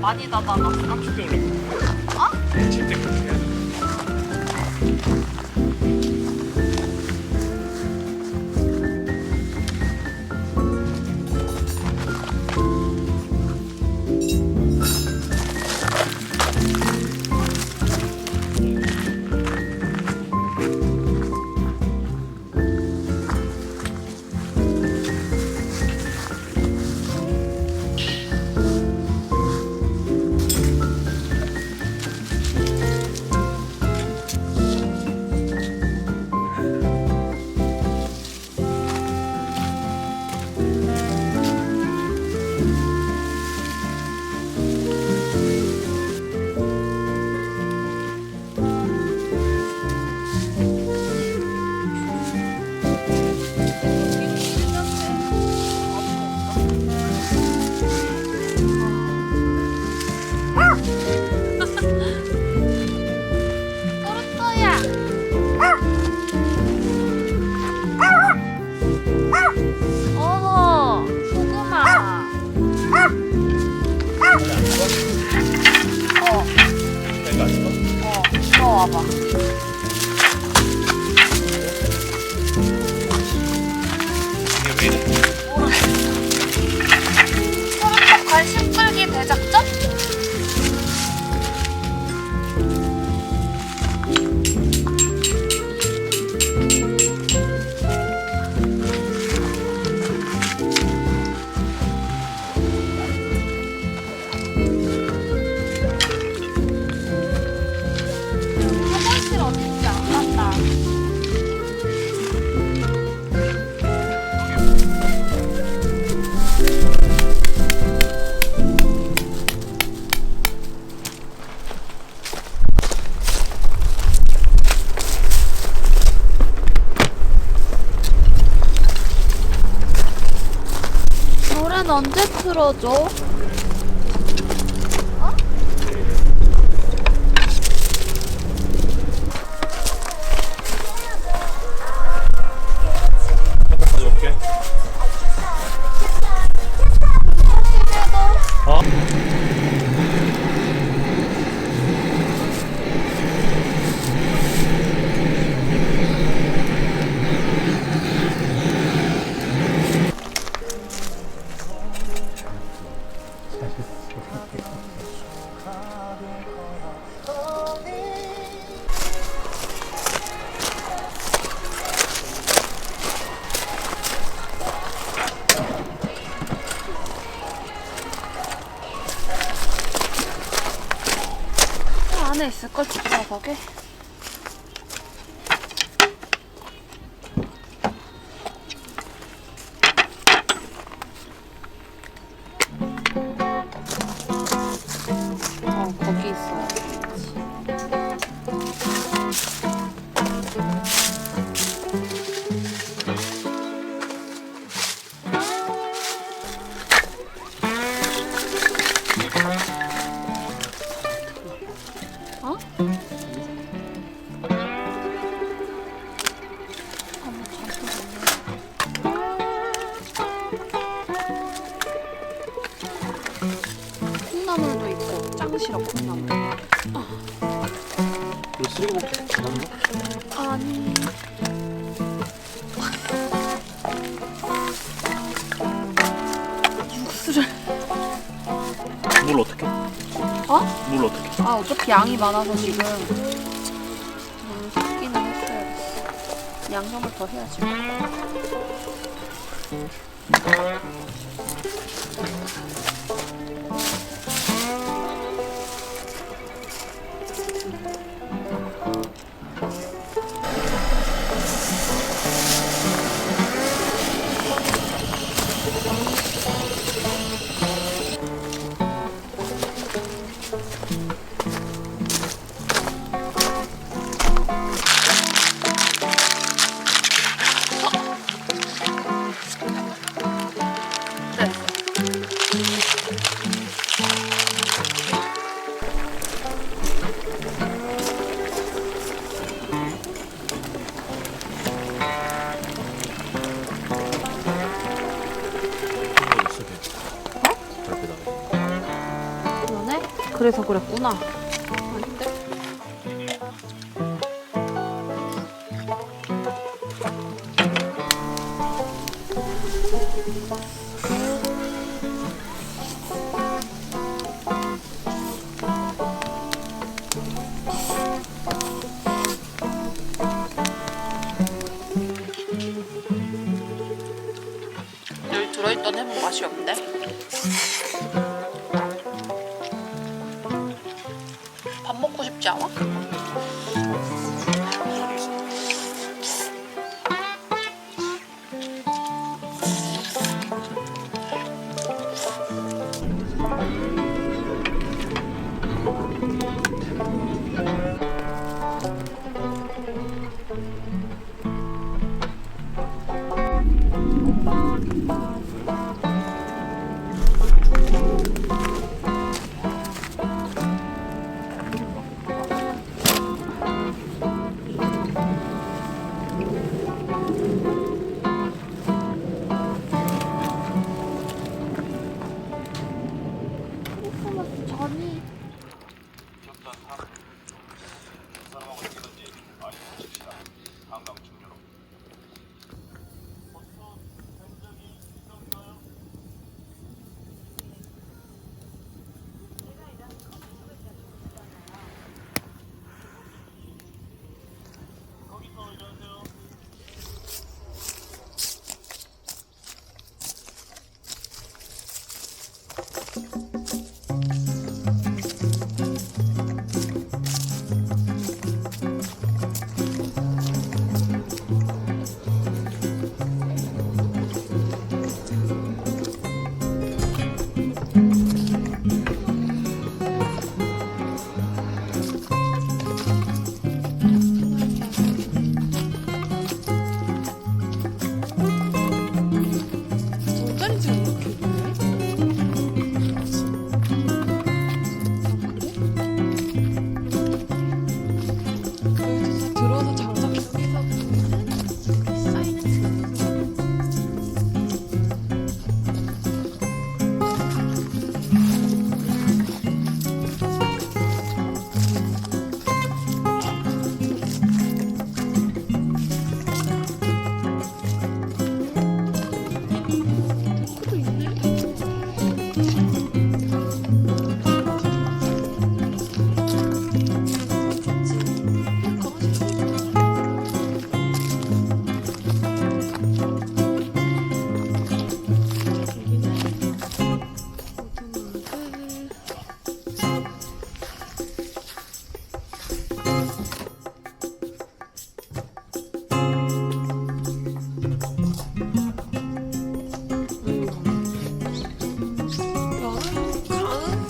많이 닫아놨어. 깜짝 놀랐어. 어? 진짜 그렇게 해야 돼. 어허, 소금아. 내가 안 써? 들어와봐. 이게 왜 이래? 소름떡할 신불기 대작전? 화장실 어딘지 안 간다. 노래는 언제 틀어줘? 잠깐 가져올게. 어? 안에 있을걸, 뒷좌석에? 거기 있어야지. 어? 어머, 잔뜩 있네. 콩나물도 있고, 짱 싫어, 콩나물. 너 쓰레기봉투 안 거? 아니. 육수를. 물 어떻게? 어? 물 어떻게? 아, 어차피 양이 많아서 지금 물 섞기는 했어야겠어. 양념을 더 해야지. 그래서 그랬구나. 아닌데? 여기 들어있던 햄은 맛이 없네. 밥 먹고 싶지 않아? 전이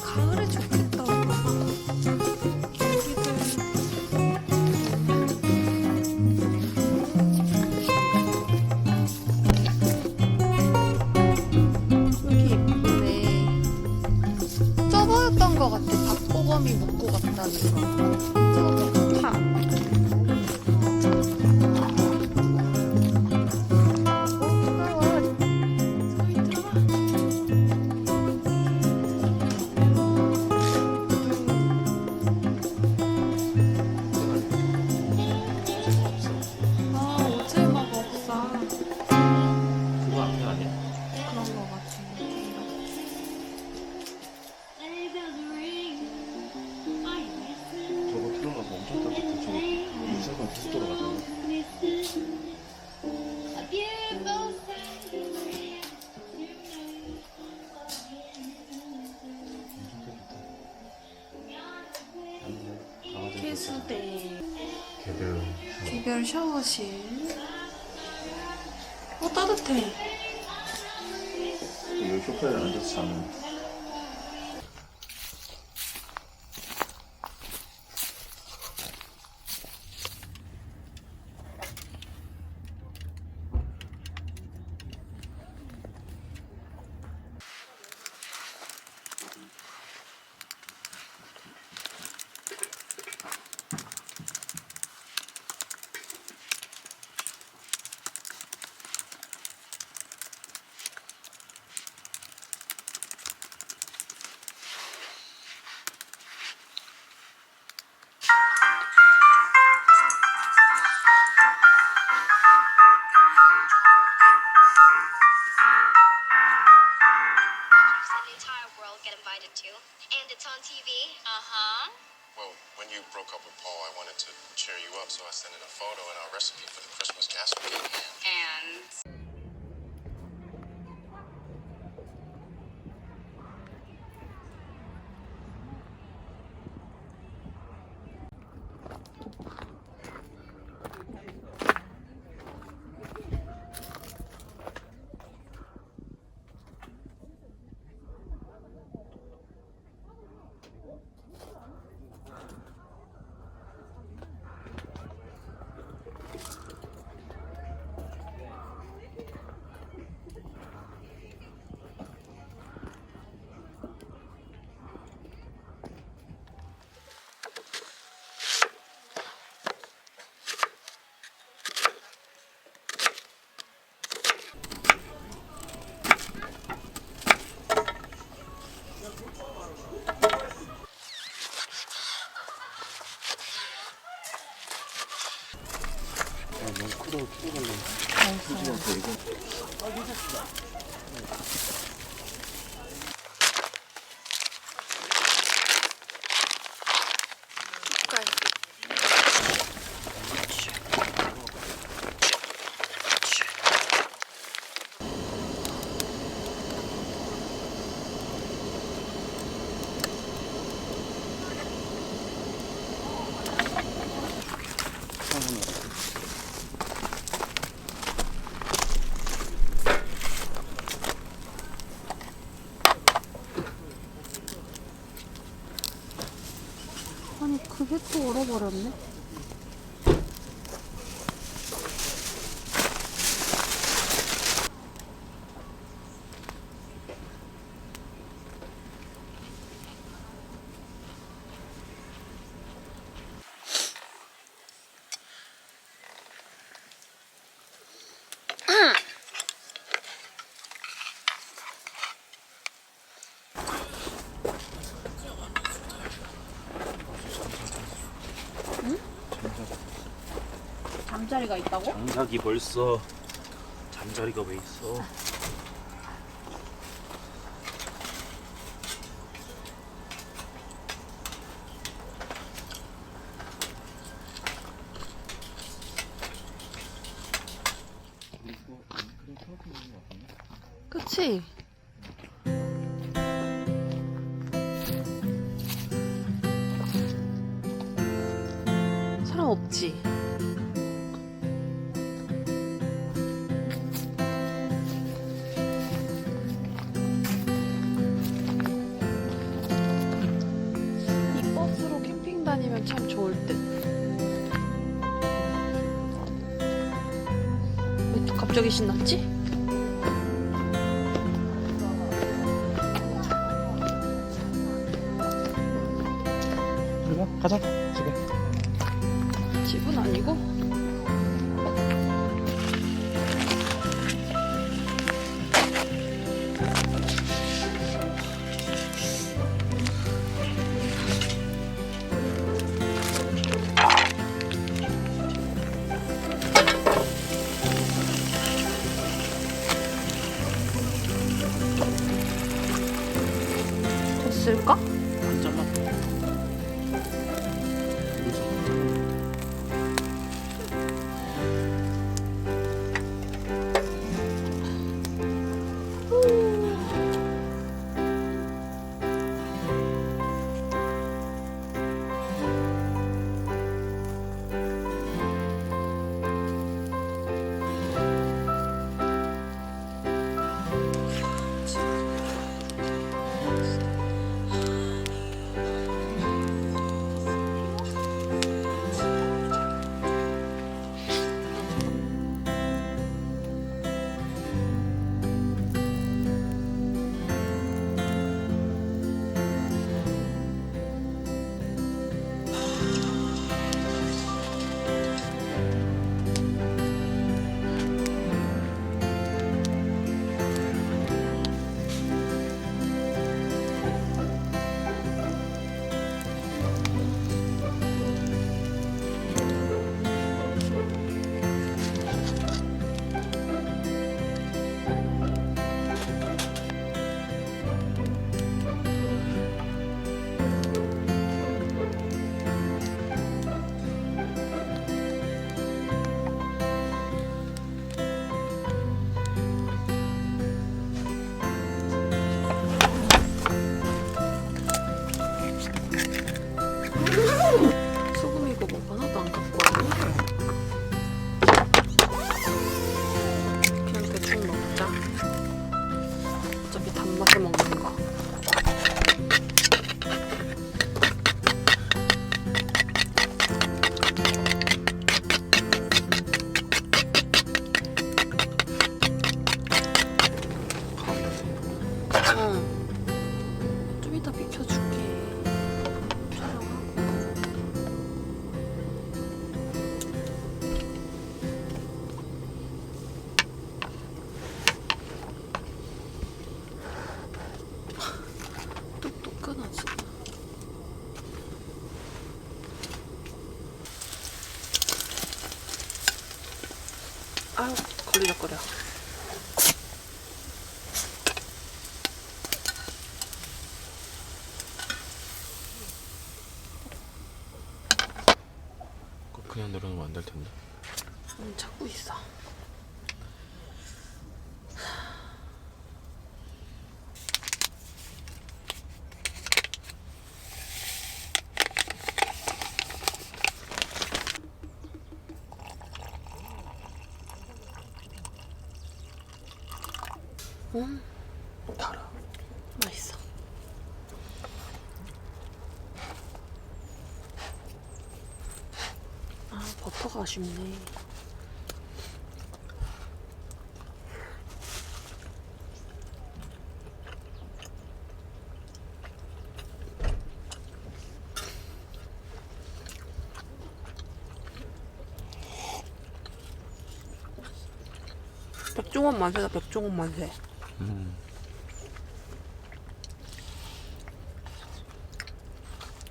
가을에 좋겠다. 여기 예쁘네. 저거였던 것 같아. 박보검이 먹고 갔다는 거. 저거 좋다. 개수대, 개별 샤워실. 따뜻해. 여기 소파에 앉아서 자는. the entire world get invited to. And it's on TV. Uh-huh. Well, when you broke up with Paul, I wanted to cheer you up, so I sent in a photo and our recipe for the Christmas casserole. And 너무 크다고 키워달래. 솔직히 이거. 아니 그게 또 얼어버렸네. 잠자리가 있다고? 장작이 벌써 잠자리가 왜 있어? 그치? 사람 없지? 이 버스로 캠핑 다니면 참 좋을 듯. 왜 또 갑자기 신났지? 가자 집에. 집은 아니고? 됐을까? 안 잘라. 맛을 먹는가? 좀 이따 비켜줄게. 촬영하고. 뚝뚝 끊어지. 아유, 걸리적거려. 그냥 내려놓으면 안 될 텐데. 찾고 있어. 달아. 맛있어. 아, 버터가 아쉽네. 백종원 만세다, 백종원 만세.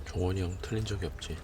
종원이 형 틀린 적이 없지.